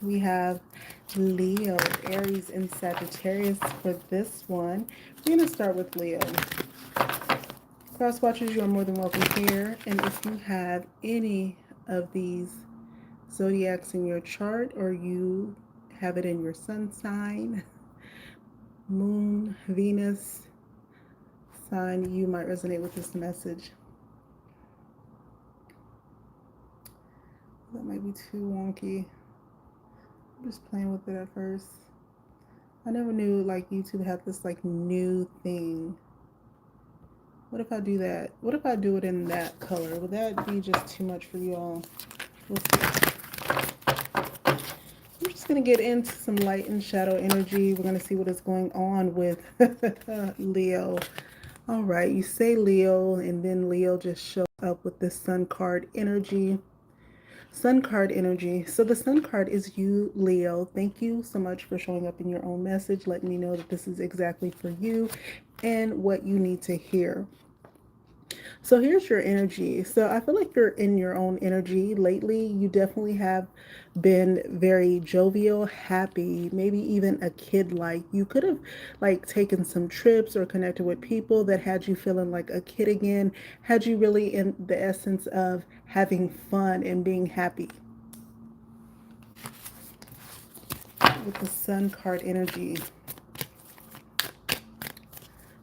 we have Leo, Aries, and Sagittarius for this one. We're going to start with Leo. Cross watchers, you are more than welcome here. And if you have any of these zodiacs in your chart, or you have it in your sun sign, moon, Venus sign, you might resonate with this message. That might be too wonky. I'm just playing with it at first. I never knew like YouTube had this like new thing. What if I do that? What if I do it in that color? Would that be just too much for you all? We'll see. I'm just going to get into some light and shadow energy. We're going to see what is going on with Leo. All right, you say Leo, and then Leo just shows up with this Sun card energy. Sun card energy. So the Sun card is you, Leo. Thank you so much for showing up in your own message, letting me know that this is exactly for you and what you need to hear. So here's your energy. So I feel like you're in your own energy lately. You definitely have been very jovial, happy, maybe even a kid like. You could have like taken some trips or connected with people that had you feeling like a kid again, had you really in the essence of having fun and being happy. With the Sun card energy.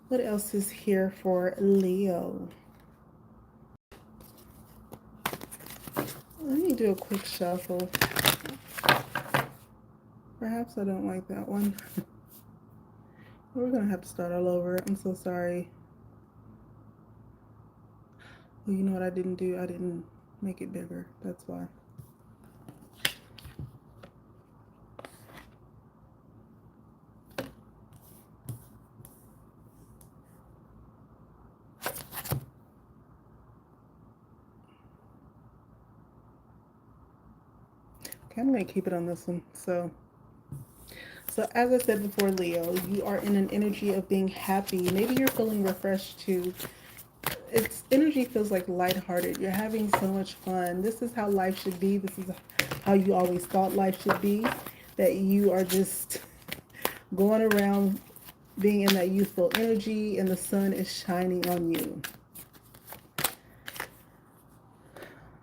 What else is here for Leo? Let me do a quick shuffle. Perhaps I don't like that one. We're going to have to start all over. I'm so sorry. Well, you know what I didn't do? I didn't make it bigger. That's why. Okay, I'm going to keep it on this one. So as I said before, Leo, you are in an energy of being happy. Maybe you're feeling refreshed too. Its energy feels like lighthearted. You're having so much fun. This is how life should be. This is how you always thought life should be. That you are just going around being in that youthful energy, and the sun is shining on you.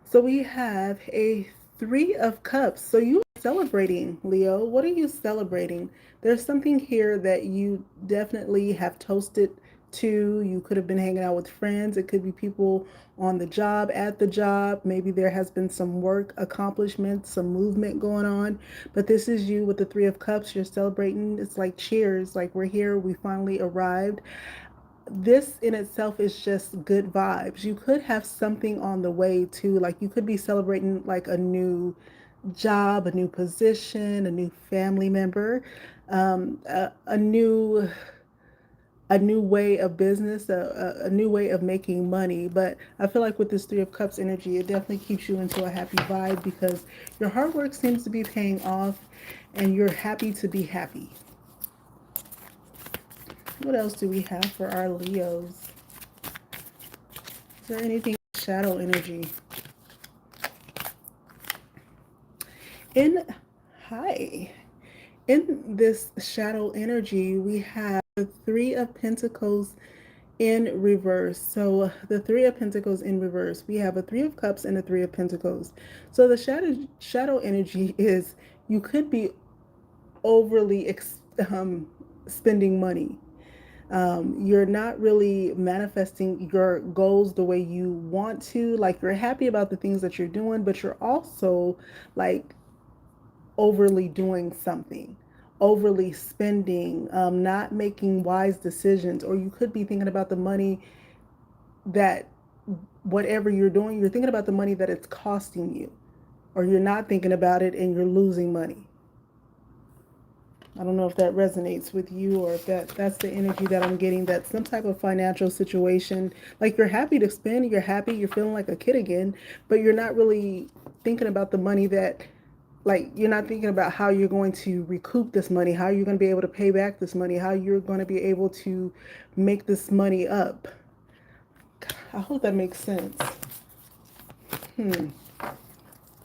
So we have a Three of Cups. So you are celebrating, Leo. What are you celebrating? There's something here that you definitely have toasted to. You could have been hanging out with friends. It could be people on the job, at the job. Maybe there has been some work accomplishment, some movement going on. But this is you with the Three of Cups. You're celebrating. It's like cheers. Like we're here. We finally arrived. This in itself is just good vibes. You could have something on the way too. Like you could be celebrating like a new job, a new position, a new family member, a new way of business, a new way of making money. But I feel like with this Three of Cups energy, it definitely keeps you into a happy vibe because your hard work seems to be paying off and you're happy to be happy. What else do we have for our Leos? Is there anything shadow energy? In hi. In this shadow energy, we have the Three of Pentacles in reverse. So the Three of Pentacles in reverse. We have a Three of Cups and a Three of Pentacles. So the shadow energy is you could be overly spending money. You're not really manifesting your goals the way you want to. Like you're happy about the things that you're doing, but you're also like overly doing something, overly spending, not making wise decisions. Or you could be thinking about the money that whatever you're doing, you're thinking about the money that it's costing you, or you're not thinking about it and you're losing money. I don't know if that resonates with you or if that's the energy that I'm getting, that some type of financial situation, like you're happy to spend, you're happy, you're feeling like a kid again, but you're not really thinking about the money that, like, you're not thinking about how you're going to recoup this money, how you're going to be able to pay back this money, how you're going to be able to make this money up. I hope that makes sense.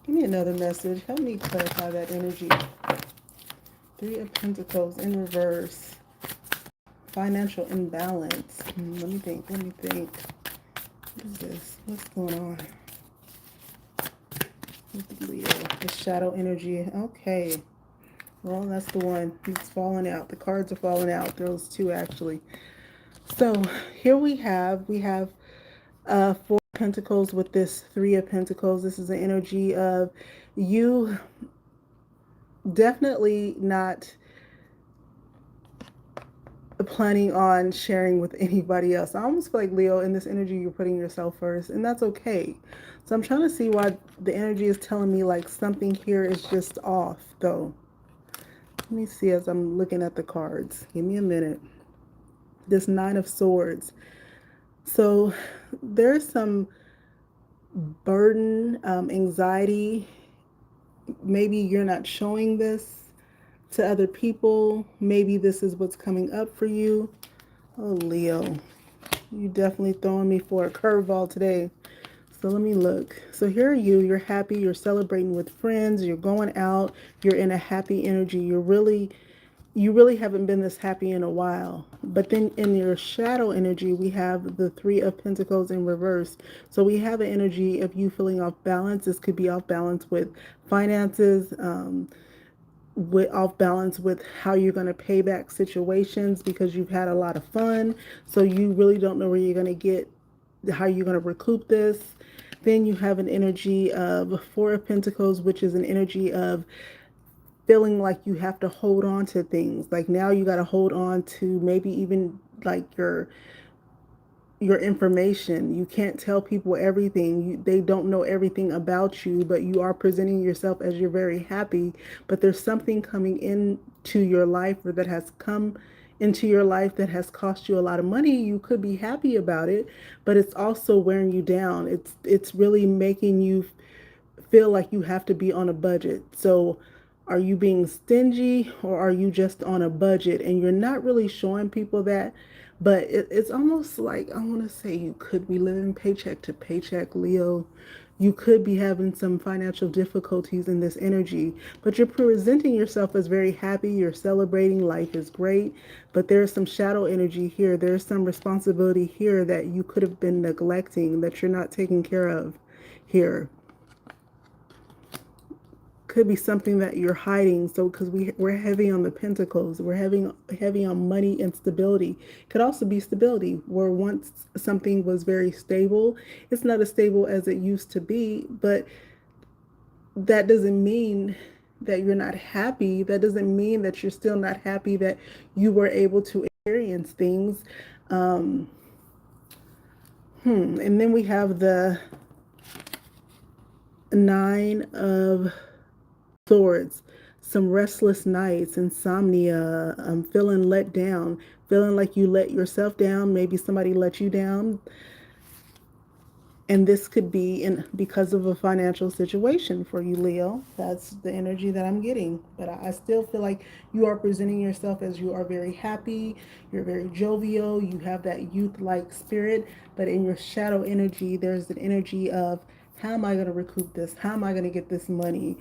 Give me another message. Help me clarify that energy. Three of Pentacles in reverse. Financial imbalance. Let me think. Let me think. What is this? What's going on with Leo? The shadow energy. Okay. Well, that's the one. It's falling out. The cards are falling out. Those two actually. So here we have Four of Pentacles with this Three of Pentacles. This is the energy of you definitely not planning on sharing with anybody else. I almost feel like, Leo, in this energy, you're putting yourself first, and that's okay. So I'm trying to see why the energy is telling me like something here is just off, though. Let me see as I'm looking at the cards. Give me a minute. This Nine of Swords. So there's some burden, anxiety. Maybe you're not showing this to other people. Maybe this is what's coming up for you. Oh, Leo, you definitely throwing me for a curveball today. So let me look. So here are you. You're happy. You're celebrating with friends. You're going out. You're in a happy energy. You really haven't been this happy in a while. But then in your shadow energy, we have the Three of Pentacles in reverse. So we have an energy of you feeling off balance. This could be off balance with finances, off balance with how you're going to pay back situations because you've had a lot of fun. So you really don't know where you're going to get, how you're going to recoup this. Then you have an energy of Four of Pentacles, which is an energy of feeling like you have to hold on to things. Like now you got to hold on to maybe even like your information. You can't tell people everything. They don't know everything about you, but you are presenting yourself as you're very happy. But there's something coming into your life, or that has come into your life, that has cost you a lot of money. You could be happy about it, but it's also wearing you down. It's really making you feel like you have to be on a budget. So are you being stingy, or are you just on a budget and you're not really showing people that? But it's almost like, I want to say, you could be living paycheck to paycheck, Leo. You could be having some financial difficulties in this energy, but you're presenting yourself as very happy. You're celebrating. Life is great. But there's some shadow energy here. There's some responsibility here that you could have been neglecting, that you're not taking care of here. Could be something that you're hiding. So because we're heavy on the pentacles, we're heavy on money and stability. Could also be stability, where once something was very stable, it's not as stable as it used to be. But that doesn't mean that you're not happy. That doesn't mean that you're still not happy that you were able to experience things. And then we have the Nine of Swords. Some restless nights, insomnia, feeling let down, feeling like you let yourself down. Maybe somebody let you down. And this could be because of a financial situation for you, Leo. That's the energy that I'm getting. But I still feel like you are presenting yourself as you are very happy. You're very jovial. You have that youth-like spirit. But in your shadow energy, there's an energy of, how am I going to recoup this? How am I going to get this money?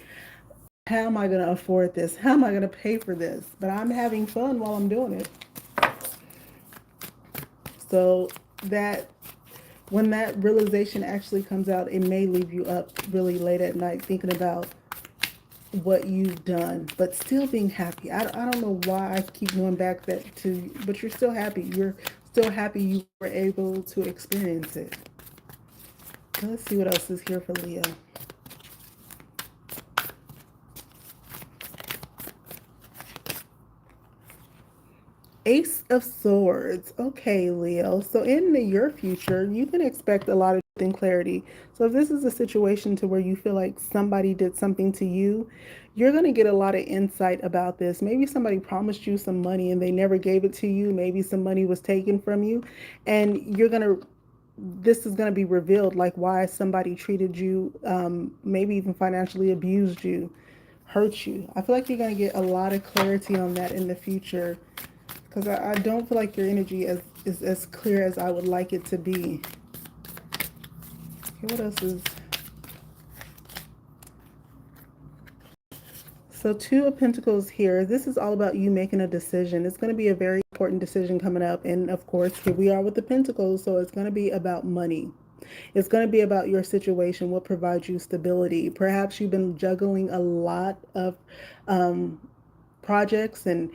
How am I going to afford this? How am I going to pay for this? But I'm having fun while I'm doing it. So that when that realization actually comes out, it may leave you up really late at night thinking about what you've done, but still being happy. I don't know why I keep going back that to, but you're still happy. You're still happy you were able to experience it. Let's see what else is here for Leo. Ace of Swords. Okay, Leo. So in your future, you can expect a lot of clarity. So if this is a situation to where you feel like somebody did something to you, you're going to get a lot of insight about this. Maybe somebody promised you some money and they never gave it to you. Maybe some money was taken from you, and this is going to be revealed, like why somebody treated you, maybe even financially abused you, hurt you. I feel like you're going to get a lot of clarity on that in the future, because I don't feel like your energy is as clear as I would like it to be. Okay, what else is... So Two of Pentacles here. This is all about you making a decision. It's going to be a very important decision coming up. And of course, here we are with the Pentacles. So it's going to be about money. It's going to be about your situation, what provides you stability. Perhaps you've been juggling a lot of projects, and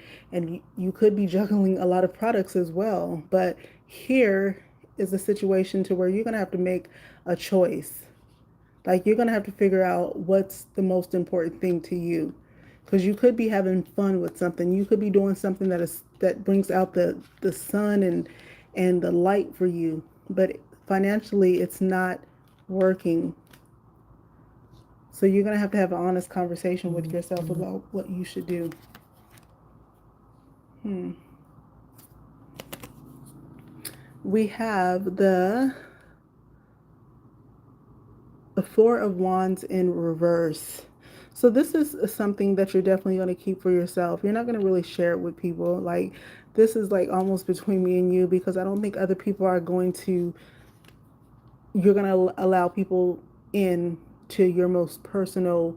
you could be juggling a lot of products as well. But here is a situation to where you're going to have to make a choice. Like, you're going to have to figure out what's the most important thing to you, because you could be having fun with something. You could be doing something that brings out the sun and the light for you, but financially it's not working. So you're going to have an honest conversation with yourself about what you should do. We have the Four of Wands in reverse. So this is something that you're definitely going to keep for yourself. You're not going to really share it with people. Like, this is like almost between me and you, because I don't think other people are going to, you're going to allow people in to your most personal,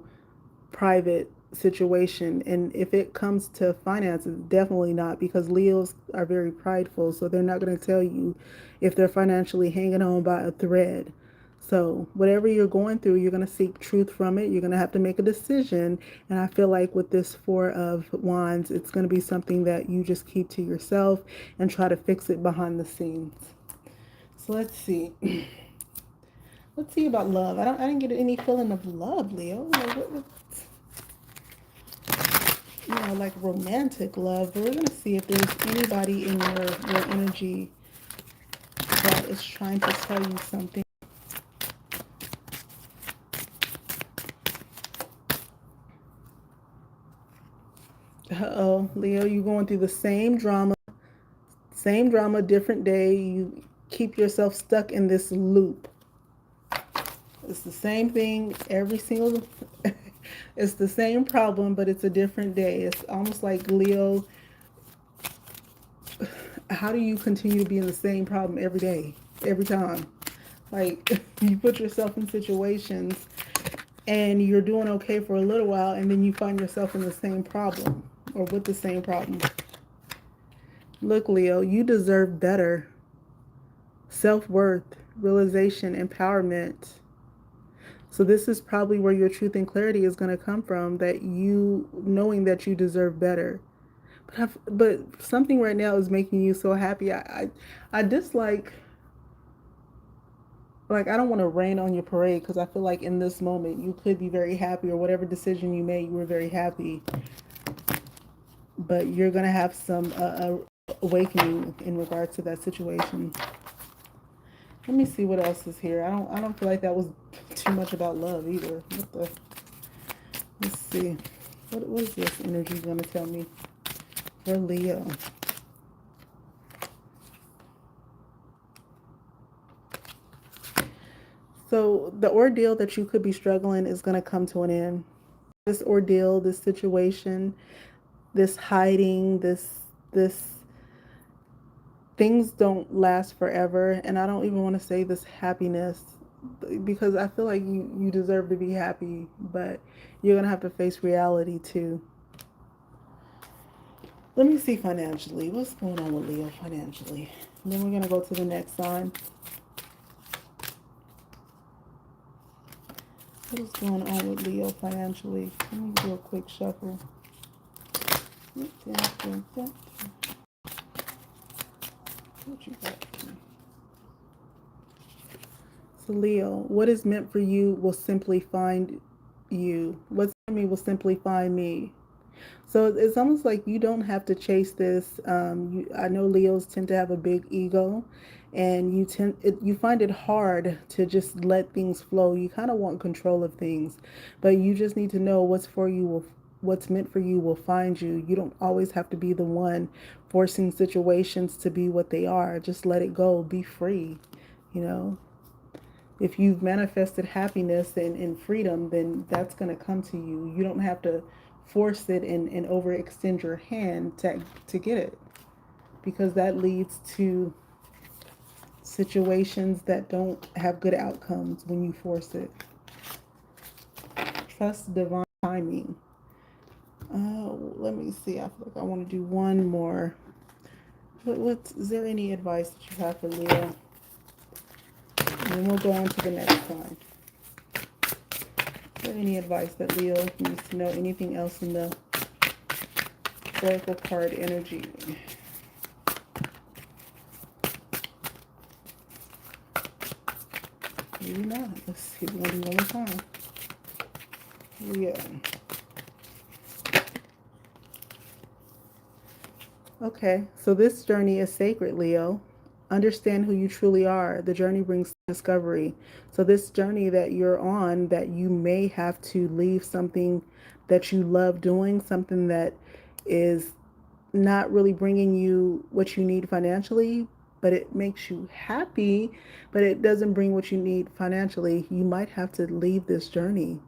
private situation. And if it comes to finances, definitely not, because Leos are very prideful. So they're not going to tell you if they're financially hanging on by a thread. So whatever you're going through, you're going to seek truth from it. You're going to have to make a decision. And I feel like with this Four of Wands, it's going to be something that you just keep to yourself and try to fix it behind the scenes. So let's see. Let's see about love. I didn't get any feeling of love, Leo. Like romantic love. But we're going to see if there's anybody in your energy that is trying to tell you something. Uh-oh, Leo, you're going through the same drama, different day. You keep yourself stuck in this loop. It's the same thing every single, it's the same problem, but it's a different day. It's almost like, Leo, how do you continue to be in the same problem every day, every time? Like, you put yourself in situations and you're doing okay for a little while, and then you find yourself in the same problem or with the same problem. Look, Leo, you deserve better. Self-worth, realization, empowerment. So this is probably where your truth and clarity is going to come from, that you knowing that you deserve better. But something right now is making you so happy. I dislike, like, I don't want to rain on your parade, because I feel like in this moment you could be very happy, or whatever decision you made, you were very happy. But you're going to have some awakening in regards to that situation. Let me see what else is here. I don't feel like that was too much about love either. Let's see. What is this energy going to tell me for Leo? So the ordeal that you could be struggling is going to come to an end. This ordeal, this situation, this hiding, this things don't last forever. And I don't even want to say this happiness, because I feel like you deserve to be happy, but you're going to have to face reality too. Let me see financially. What's going on with Leo financially? And then we're going to go to the next sign. What is going on with Leo financially? Let me do a quick shuffle. What you got for me? So Leo, what is meant for you will simply find you. What's for me will simply find me. So it's almost like you don't have to chase this. I know Leos tend to have a big ego, and you find it hard to just let things flow. You kind of want control of things, but you just need to know what's meant for you will find you. You don't always have to be the one forcing situations to be what they are. Just let it go. Be free. If you've manifested happiness and freedom, then that's going to come to you. You don't have to force it and overextend your hand to get it, because that leads to situations that don't have good outcomes when you force it. Trust divine timing. Let me see. I feel like I want to do one more. Is there any advice that you have for Leo? And then we'll go on to the next one. Is there any advice that Leo needs to know? Anything else in the Oracle card energy? Maybe not. Let's see. We're going to do one more time. Yeah. Okay, so this journey is sacred, Leo. Understand who you truly are. The journey brings discovery. So, this journey that you're on, that you may have to leave something that you love doing, something that is not really bringing you what you need financially, but it makes you happy, but it doesn't bring what you need financially. You might have to leave this journey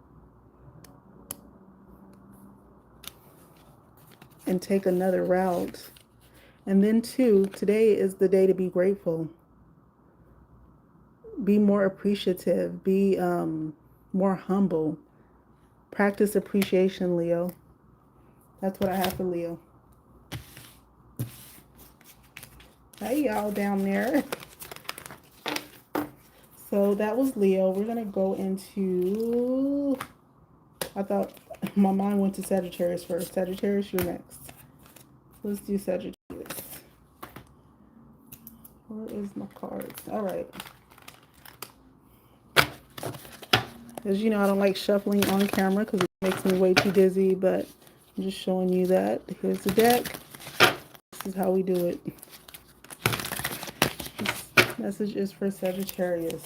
and take another route. And then, too, today is the day to be grateful. Be more appreciative. Be more humble. Practice appreciation, Leo. That's what I have for Leo. Hey, y'all down there. So that was Leo. We're going to go into... I thought my mind went to Sagittarius first. Sagittarius, you're next. Let's do Sagittarius. Where is my cards? All right. As you know, I don't like shuffling on camera because it makes me way too dizzy, but I'm just showing you that. Here's the deck. This is how we do it. This message is for Sagittarius.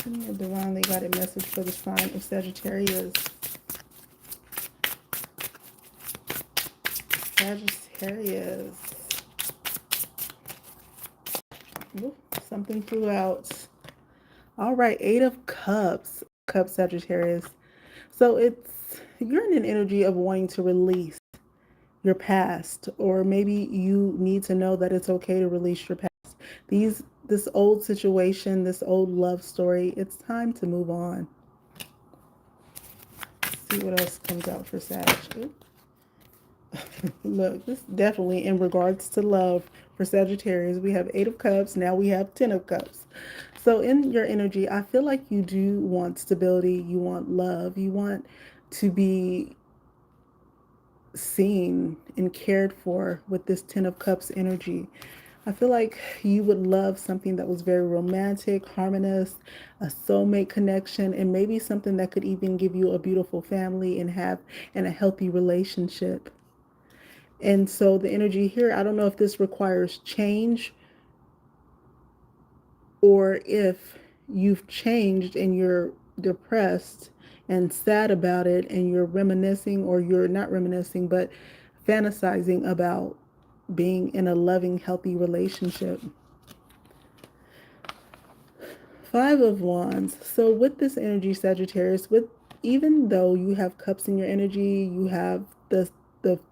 Divine, they got a message for the sign of Sagittarius. Sagittarius. Ooh, something flew out. All right, Eight of Cups. Sagittarius. So you're in an energy of wanting to release your past, or maybe you need to know that it's okay to release your past. This old situation, this old love story, it's time to move on. Let's see what else comes out for Sag. Look, this is definitely in regards to love for Sagittarius. We have Eight of Cups, now we have Ten of Cups. So in your energy, I feel like you do want stability, you want love, you want to be seen and cared for with this Ten of Cups energy. I feel like you would love something that was very romantic, harmonious, a soulmate connection, and maybe something that could even give you a beautiful family and a healthy relationship. And so the energy here, I don't know if this requires change or if you've changed and you're depressed and sad about it and you're reminiscing, or you're not reminiscing, but fantasizing about being in a loving, healthy relationship. Five of Wands. So with this energy, Sagittarius, even though you have cups in your energy, you have the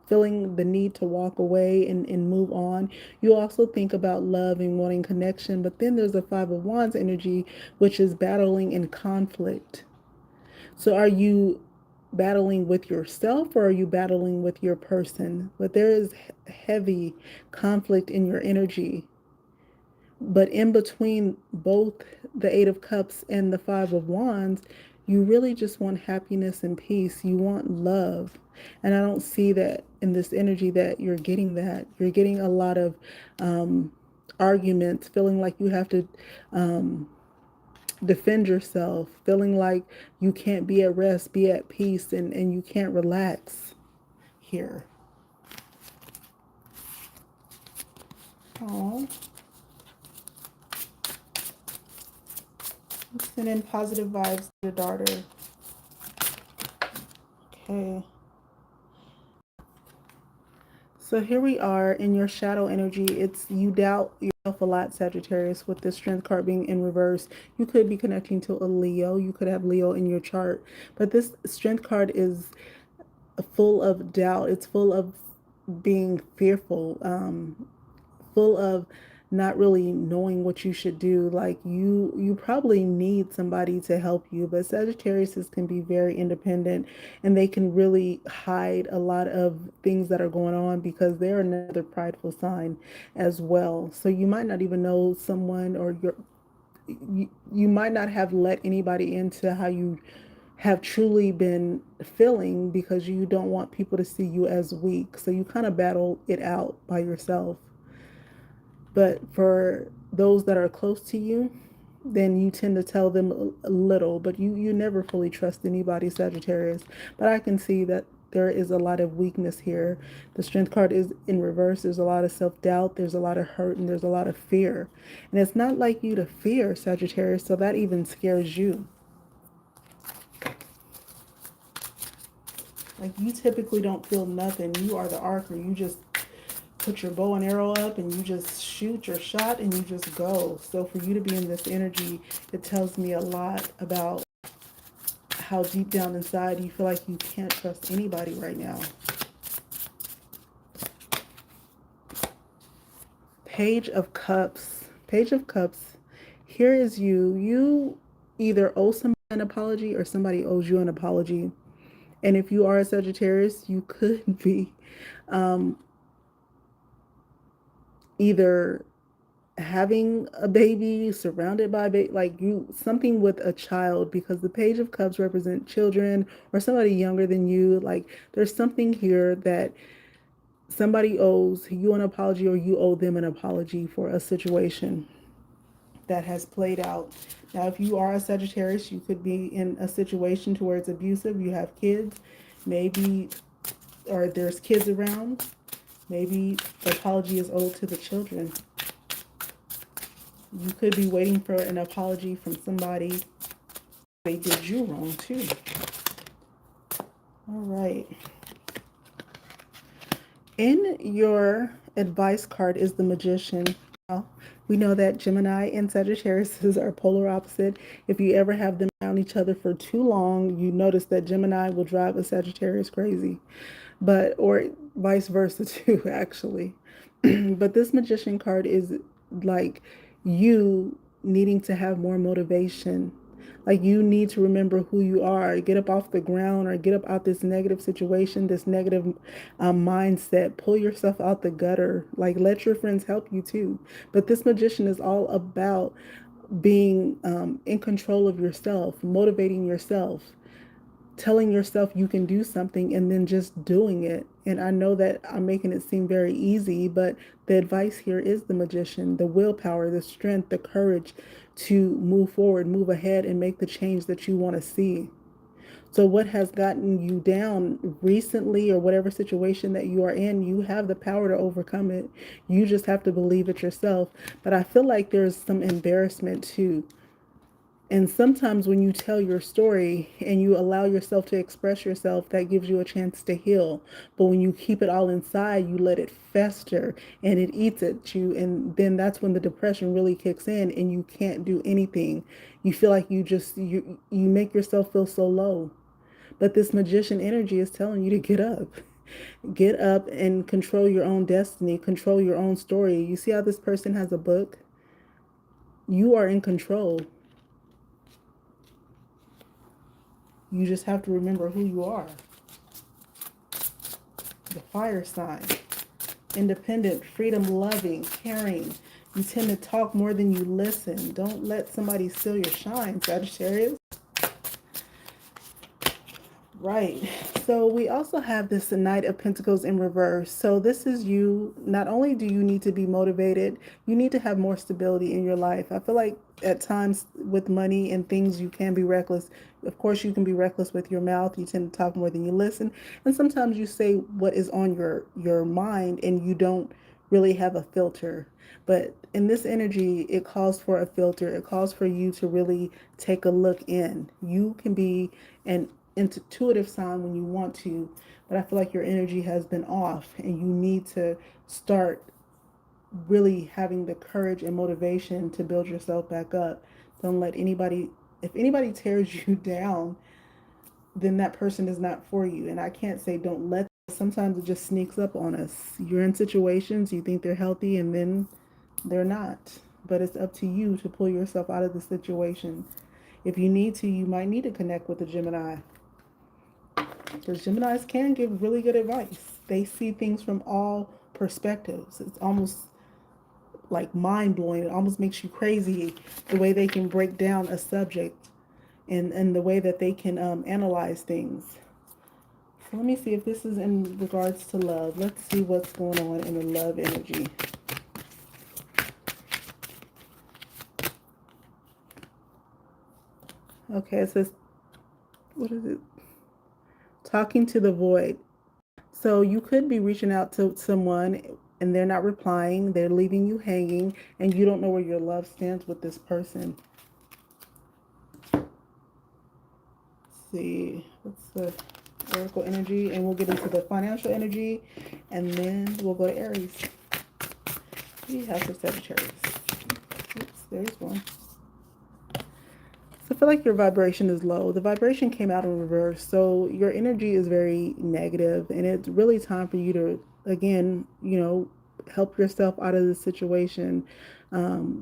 feeling, the need to walk away and move on. You also think about love and wanting connection, but then there's a Five of Wands energy, which is battling and conflict. So are you battling with yourself, or are you battling with your person? But there is heavy conflict in your energy. But in between both the Eight of Cups and the Five of Wands, you really just want happiness and peace. You want love. And I don't see that in this energy that you're getting that. You're getting a lot of arguments, feeling like you have to defend yourself, feeling like you can't be at rest, be at peace, and you can't relax here. Oh. Send in positive vibes to your daughter. Okay. So here we are in your shadow energy. It's you doubt yourself a lot, Sagittarius, with this strength card being in reverse. You could be connecting to a Leo. You could have Leo in your chart. But this strength card is full of doubt. It's full of being fearful, full of not really knowing what you should do. Like you probably need somebody to help you, but Sagittariuses can be very independent and they can really hide a lot of things that are going on because they're another prideful sign as well. So you might not even know someone, or you might not have let anybody into how you have truly been feeling because you don't want people to see you as weak. So you kind of battle it out by yourself. But for those that are close to you, then you tend to tell them a little, but you never fully trust anybody, Sagittarius. But I can see that there is a lot of weakness here. The Strength card is in reverse. There's a lot of self-doubt, there's a lot of hurt, and there's a lot of fear. And it's not like you to fear, Sagittarius, so that even scares you. Like, you typically don't feel nothing. You are the archer. You just put your bow and arrow up and you just shoot your shot and you just go. So for you to be in this energy, it tells me a lot about how deep down inside you feel like you can't trust anybody right now. Page of Cups. Page of Cups. Here is you. You either owe somebody an apology or somebody owes you an apology. And if you are a Sagittarius, you could be either having a baby, surrounded by like you, something with a child, because the Page of Cups represent children or somebody younger than you. Like, there's something here that somebody owes you an apology or you owe them an apology for a situation that has played out. Now, if you are a Sagittarius, you could be in a situation to where it's abusive. You have kids, maybe, or there's kids around. Maybe the apology is owed to the children. You could be waiting for an apology from somebody. They did you wrong too. All right. In your advice card is the Magician. Now, we know that Gemini and Sagittarius are polar opposite. If you ever have them around each other for too long, you notice that Gemini will drive a Sagittarius crazy. But, or vice versa too, actually. But this Magician card is like you needing to have more motivation. Like, you need to remember who you are, get up off the ground, or get up out this negative situation, this negative mindset. Pull yourself out the gutter. Like, let your friends help you too. But this Magician is all about being in control of yourself, motivating yourself, telling yourself you can do something and then just doing it. And I know that I'm making it seem very easy, but the advice here is the Magician, the willpower, the strength, the courage to move forward, move ahead, and make the change that you want to see. So what has gotten you down recently, or whatever situation that you are in, you have the power to overcome it. You just have to believe it yourself. But I feel like there's some embarrassment too. And sometimes when you tell your story and you allow yourself to express yourself, that gives you a chance to heal. But when you keep it all inside, you let it fester and it eats at you. And then that's when the depression really kicks in and you can't do anything. You feel like you make yourself feel so low. But this Magician energy is telling you to get up. Get up and control your own destiny, control your own story. You see how this person has a book? You are in control. You just have to remember who you are. The fire sign. Independent, freedom loving, caring. You tend to talk more than you listen. Don't let somebody steal your shine, Sagittarius. Right. So we also have this Knight of Pentacles in reverse. So this is you. Not only do you need to be motivated, you need to have more stability in your life. I feel like at times with money and things, you can be reckless. Of course, you can be reckless with your mouth. You tend to talk more than you listen. And sometimes you say what is on your mind and you don't really have a filter. But in this energy, it calls for a filter. It calls for you to really take a look in. You can be an intuitive sign when you want to, but I feel like your energy has been off and you need to start really having the courage and motivation to build yourself back up. Don't let anybody, if anybody tears you down, then that person is not for you. And I can't say don't let, sometimes it just sneaks up on us. You're in situations, you think they're healthy, and then They're not. But it's up to you to pull yourself out of the situation. If you need to, you might need to connect with a Gemini. Because Geminis can give really good advice. They see things from all perspectives. It's almost like mind blowing. It almost makes you crazy the way they can break down a subject and the way that they can analyze things. So let me see if this is in regards to love. Let's see what's going on in the love energy. Okay, it says, what is it? Talking to the void. So you could be reaching out to someone and they're not replying, they're leaving you hanging, and you don't know where your love stands with this person. Let's see, what's the oracle energy? And we'll get into the financial energy, and then we'll go to Aries. We have for Sagittarius. Oops, there's one. So I feel like your vibration is low. The vibration came out in reverse. So your energy is very negative, and it's really time for you to, again, help yourself out of the situation,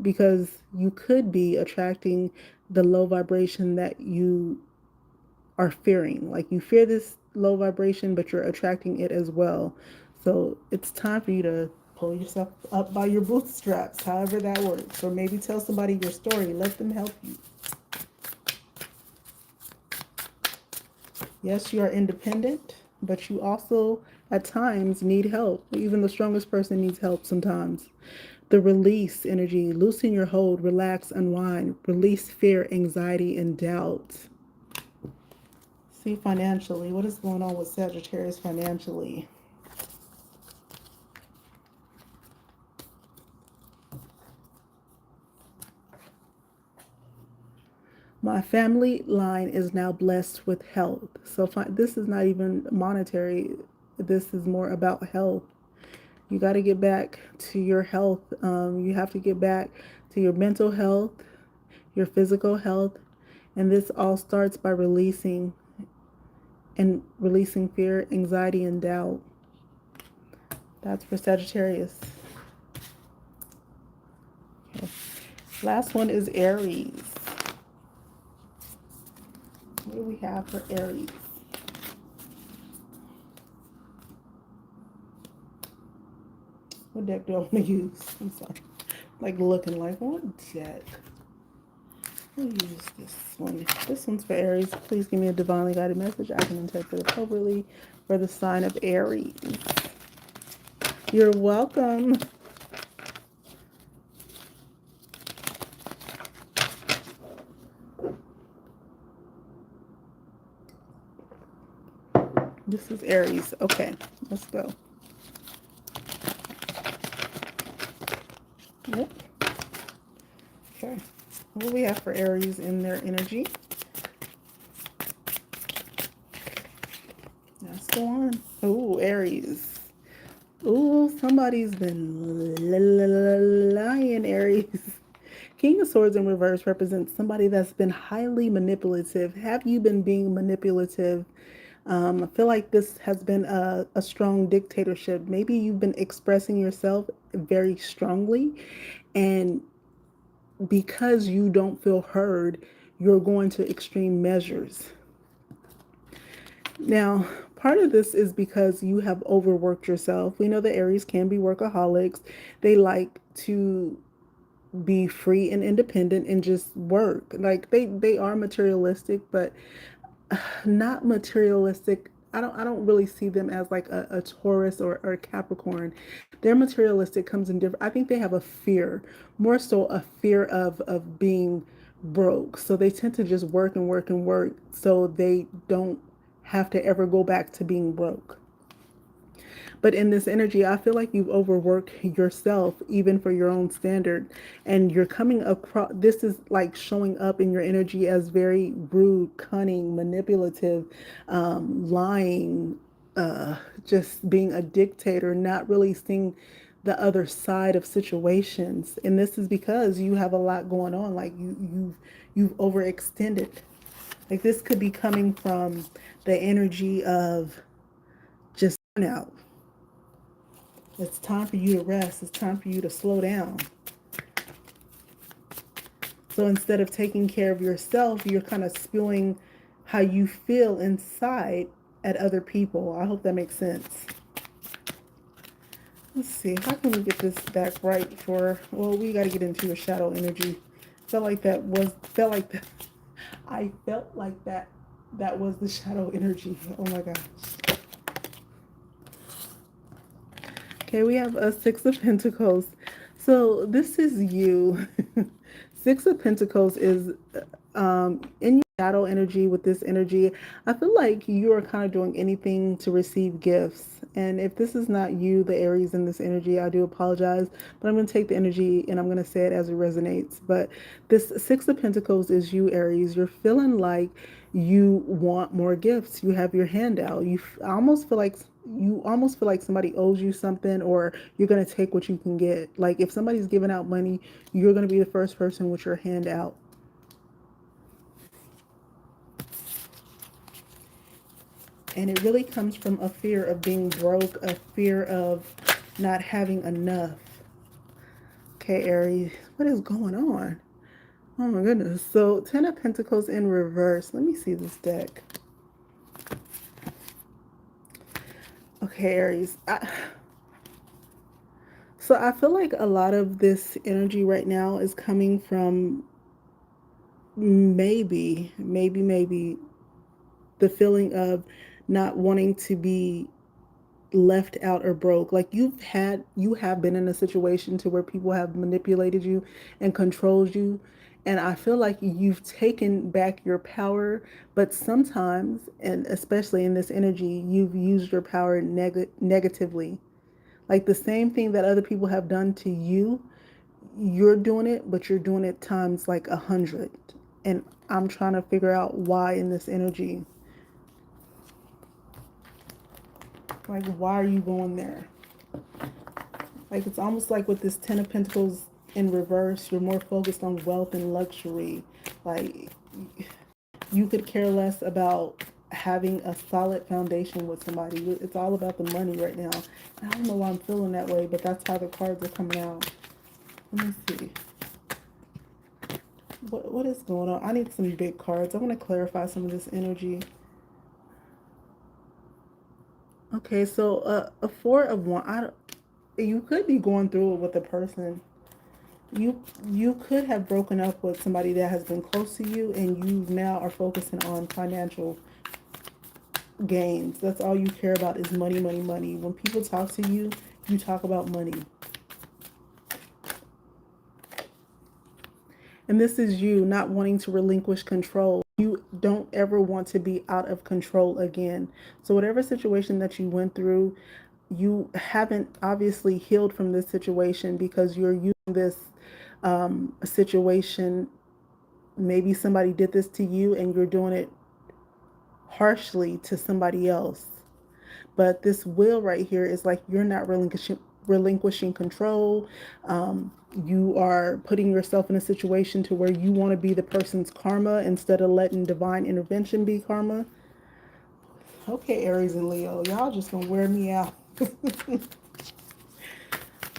because you could be attracting the low vibration that you are fearing. Like you fear this low vibration, but you're attracting it as well. So it's time for you to pull yourself up by your bootstraps, however that works. Or maybe tell somebody your story. Let them help you. Yes, you are independent, but you also at times need help. Even the strongest person needs help sometimes. The release energy, loosen your hold, relax, unwind, release fear, anxiety, and doubt. See, financially, what is going on with Sagittarius financially? My family line is now blessed with health. So this is not even monetary. This is more about health. You got to get back to your health. You have to get back to your mental health, your physical health. And this all starts by releasing fear, anxiety, and doubt. That's for Sagittarius. Okay. Last one is Aries. What do we have for Aries? What deck do I want to use? I'm sorry. Like looking like, what deck? We'll use this one. This one's for Aries. Please give me a divinely guided message. I can interpret appropriately for the sign of Aries. You're welcome. This is Aries. Okay, let's go. Yep. Okay. What do we have for Aries in their energy? Let's go on. Oh, Aries. Oh, somebody's been lying, Aries. King of Swords in reverse represents somebody that's been highly manipulative. Have you been being manipulative? I feel like this has been a strong dictatorship. Maybe you've been expressing yourself very strongly, and because you don't feel heard, you're going to extreme measures. Now, part of this is because you have overworked yourself. We know that Aries can be workaholics. They like to be free and independent and just work. Like they are materialistic, but not materialistic. I don't really see them as like a Taurus or a Capricorn. Their materialistic comes in different. I think they have a fear, more so a fear of being broke. So they tend to just work and work and work so they don't have to ever go back to being broke. But in this energy, I feel like you've overworked yourself, even for your own standard. And you're coming across, this is like showing up in your energy as very rude, cunning, manipulative, lying, just being a dictator, not really seeing the other side of situations. And this is because you have a lot going on. Like you've overextended. Like this could be coming from the energy of just burnout. It's time for you to rest. It's time for you to slow down. So instead of taking care of yourself, you're kind of spewing how you feel inside at other people. I hope that makes sense. Let's see, how can we get this back right for, well, we got to get into your shadow energy. Felt like that, I felt like that was the shadow energy. Oh my gosh. Okay, we have a Six of Pentacles. So this is you. Six of Pentacles is in your shadow energy with this energy. I feel like you are kind of doing anything to receive gifts. And if this is not you, the Aries in this energy, I do apologize. But I'm going to take the energy and I'm going to say it as it resonates. But this Six of Pentacles is you, Aries. You're feeling like you want more gifts. You have your hand out. You almost feel like somebody owes you something, or you're going to take what you can get. Like if somebody's giving out money, you're going to be the first person with your hand out. And it really comes from a fear of being broke, a fear of not having enough. Okay, Aries, what is going on? Oh my goodness. So 10 of Pentacles in reverse. Let me see this deck. Okay, Aries. So I feel like a lot of this energy right now is coming from maybe the feeling of not wanting to be left out or broke. Like you have been in a situation to where people have manipulated you and controlled you, and I feel like you've taken back your power, but sometimes, and especially in this energy, you've used your power negatively. Like the same thing that other people have done to you, you're doing it, but you're doing it times like 100. And I'm trying to figure out why in this energy. Like, why are you going there? Like, it's almost like with this Ten of Pentacles in reverse, you're more focused on wealth and luxury. Like, you could care less about having a solid foundation with somebody. It's all about the money right now. I don't know why I'm feeling that way, but that's how the cards are coming out. Let me see. What is going on? I need some big cards. I want to clarify some of this energy. Okay, so a Four of Wands. You could be going through it with a person. You could have broken up with somebody that has been close to you, and you now are focusing on financial gains. That's all you care about is money, money, money. When people talk to you, you talk about money. And this is you not wanting to relinquish control. You don't ever want to be out of control again. So whatever situation that you went through, you haven't obviously healed from this situation because you're using this situation. Maybe somebody did this to you and you're doing it harshly to somebody else. But this will right here is like you're not relinquishing control. You are putting yourself in a situation to where you want to be the person's karma instead of letting divine intervention be karma. Okay, Aries and Leo, y'all just gonna wear me out.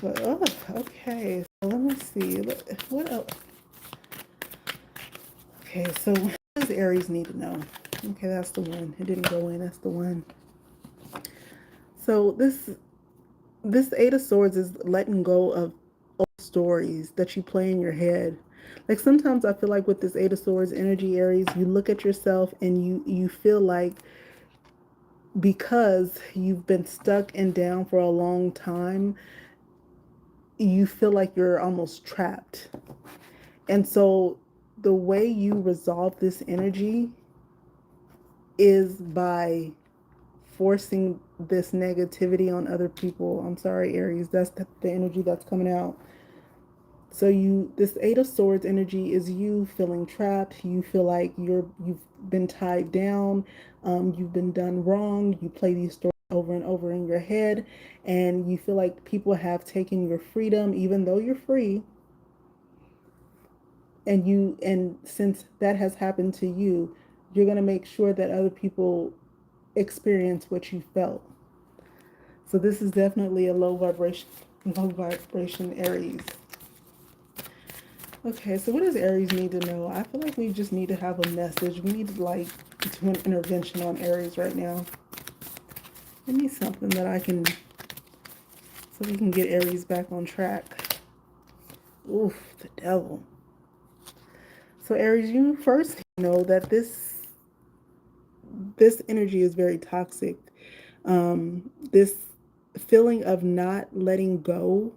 But, okay, so let me see. What else? Okay, so what does Aries need to know? Okay, that's the one. It didn't go in. That's the one. So this Eight of Swords is letting go of old stories that you play in your head. Like sometimes I feel like with this Eight of Swords energy, Aries, you look at yourself and you feel like because you've been stuck and down for a long time, you feel like you're almost trapped. And so the way you resolve this energy is by forcing this negativity on other people. I'm sorry, Aries, that's the energy that's coming out. So this Eight of Swords energy is you feeling trapped. You feel like you've been tied down. You've been done wrong. You play these stories over and over in your head, and you feel like people have taken your freedom, even though you're free. And since that has happened to you, you're gonna make sure that other people experience what you felt. So this is definitely a low vibration Aries. Okay, so what does Aries need to know? I feel like we just need to have a message. We need to like do an intervention on Aries right now. Give me something that I can, so we can get Aries back on track. Oof, the devil. So Aries, you first know that this energy is very toxic. This feeling of not letting go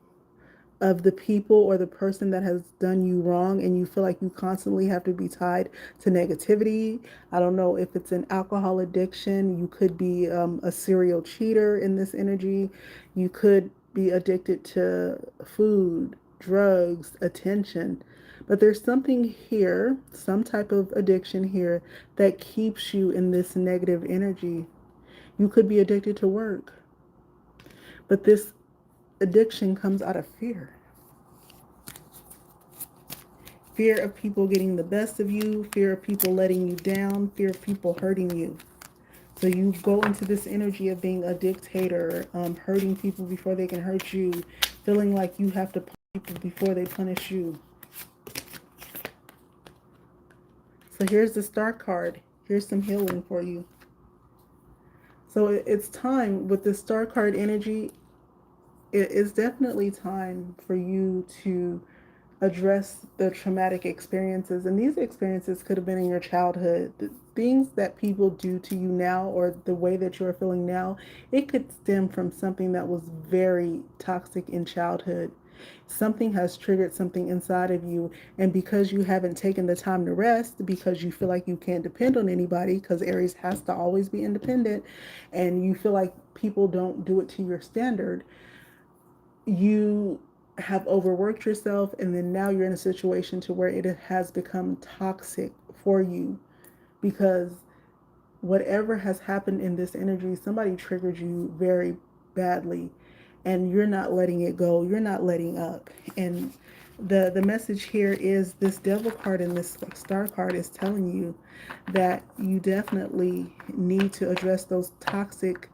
of the people or the person that has done you wrong, and you feel like you constantly have to be tied to negativity. I don't know if it's an alcohol addiction. You could be a serial cheater in this energy. You could be addicted to food, drugs, attention. But there's something here, some type of addiction here, that keeps you in this negative energy. You could be addicted to work, but this addiction comes out of fear. Fear of people getting the best of you, fear of people letting you down, fear of people hurting you. So you go into this energy of being a dictator, hurting people before they can hurt you, feeling like you have to punish people before they punish you. So here's the Star card. Here's some healing for you. So it's time with the Star card energy. It is definitely time for you to address the traumatic experiences. And these experiences could have been in your childhood. The things that people do to you now, or the way that you're feeling now, it could stem from something that was very toxic in childhood. Something has triggered something inside of you, and because you haven't taken the time to rest, because you feel like you can't depend on anybody, because Aries has to always be independent, and you feel like people don't do it to your standard, you have overworked yourself, and then now you're in a situation to where it has become toxic for you, because whatever has happened in this energy, somebody triggered you very badly, and you're not letting it go, you're not letting up. And the message here is this Devil card and this Star card is telling you that you definitely need to address those toxic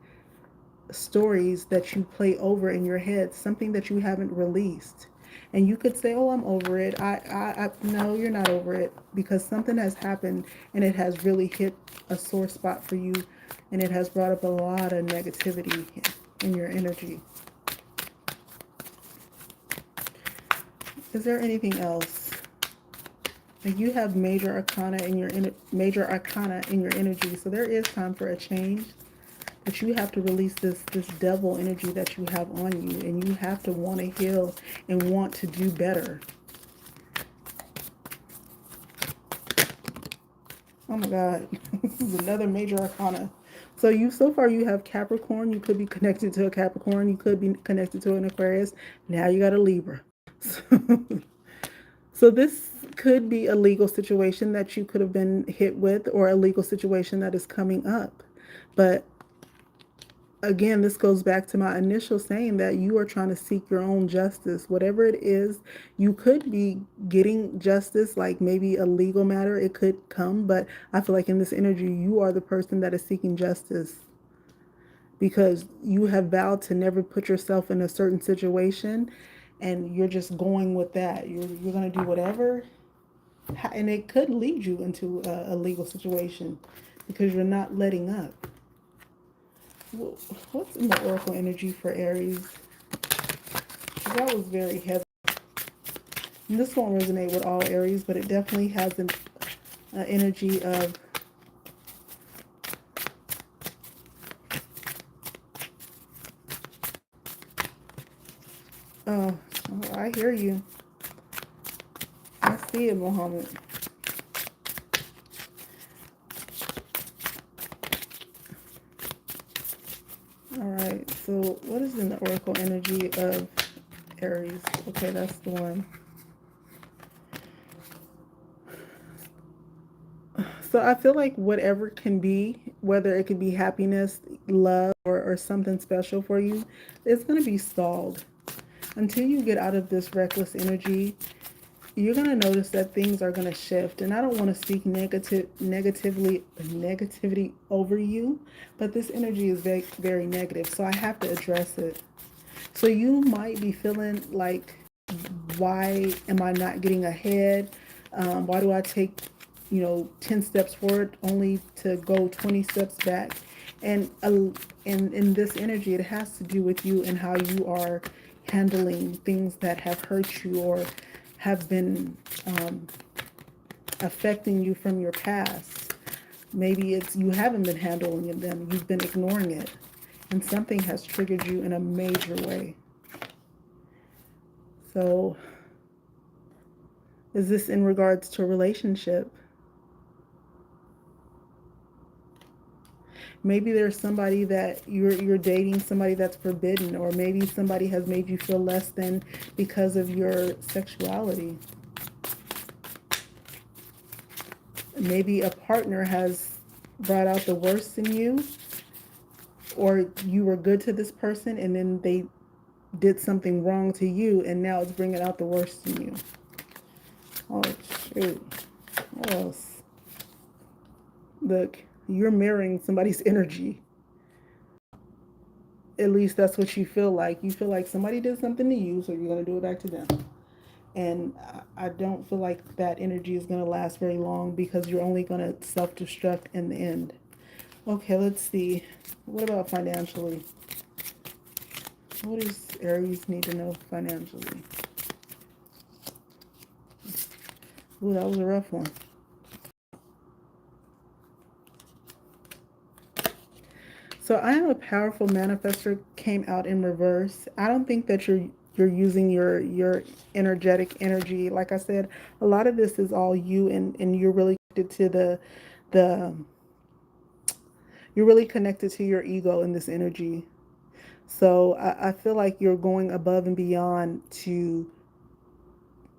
stories that you play over in your head, something that you haven't released. And you could say, "Oh, I'm over it." No, you're not over it, because something has happened and it has really hit a sore spot for you, and it has brought up a lot of negativity in your energy. Is there anything else? Like, you have major arcana in your energy, so there is time for a change. But you have to release this devil energy that you have on you, and you have to want to heal and want to do better. Oh my God, this is another major arcana. So far you have Capricorn. You could be connected to a Capricorn. You could be connected to an Aquarius. Now you got a Libra. So, so this could be a legal situation that you could have been hit with, or a legal situation that is coming up. But again, this goes back to my initial saying that you are trying to seek your own justice. Whatever it is, you could be getting justice, like maybe a legal matter, it could come. But I feel like in this energy, you are the person that is seeking justice, because you have vowed to never put yourself in a certain situation, and you're just going with that. You're going to do whatever, and it could lead you into a legal situation because you're not letting up. What's in the Oracle energy for Aries? That was very heavy. And this won't resonate with all Aries, but it definitely has an energy of oh, I hear you. I see it, Muhammad. All right, so what is in the Oracle energy of Aries? Okay, that's the one. So I feel like whatever can be, whether it could be happiness, love, or something special for you, it's going to be stalled. Until you get out of this reckless energy, you're going to notice that things are going to shift. And I don't want to speak negativity over you, but this energy is very, very negative. So I have to address it. So you might be feeling like why am I not getting ahead? Why do I take, 10 steps forward only to go 20 steps back? And in this energy, it has to do with you and how you are handling things that have hurt you or have been affecting you from your past. Maybe it's you haven't been handling them, you've been ignoring it, and something has triggered you in a major way. So, is this in regards to a relationship? Maybe there's somebody that you're dating, somebody that's forbidden, or maybe somebody has made you feel less than because of your sexuality. Maybe a partner has brought out the worst in you, or you were good to this person and then they did something wrong to you and now it's bringing out the worst in you. Oh, shoot. What else? Look, you're mirroring somebody's energy. At least that's what you feel like. You feel like somebody did something to you, so you're going to do it back to them. And I don't feel like that energy is going to last very long because you're only going to self-destruct in the end. Okay, let's see. What about financially? What does Aries need to know financially? Ooh, that was a rough one. So I am a powerful manifestor came out in reverse. I don't think that you're using your energetic energy. Like I said, a lot of this is all you and you're really connected to the you're really connected to your ego in this energy. So I feel like you're going above and beyond to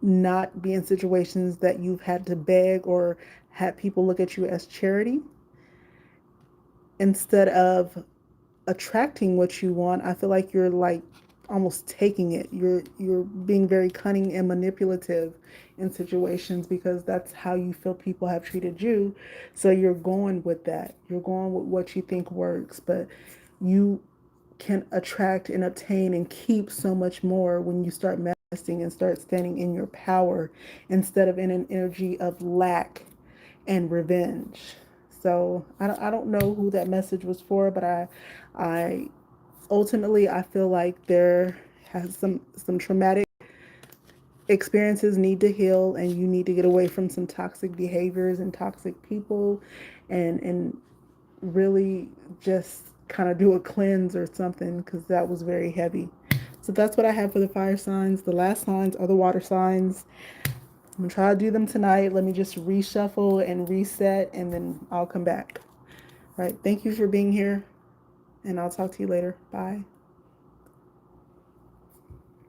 not be in situations that you've had to beg or had people look at you as charity. Instead of attracting what you want, I feel like you're like almost taking it. You're being very cunning and manipulative in situations because that's how you feel people have treated you. So you're going with that. You're going with what you think works, but you can attract and obtain and keep so much more when you start manifesting and start standing in your power instead of in an energy of lack and revenge. So I don't know who that message was for, but I ultimately I feel like there has some traumatic experiences need to heal, and you need to get away from some toxic behaviors and toxic people, and really just kind of do a cleanse or something because that was very heavy. So that's what I have for the fire signs. The last signs are the water signs. I'm gonna try to do them tonight. Let me just reshuffle and reset, and then I'll come back. All right. Thank you for being here, and I'll talk to you later. Bye.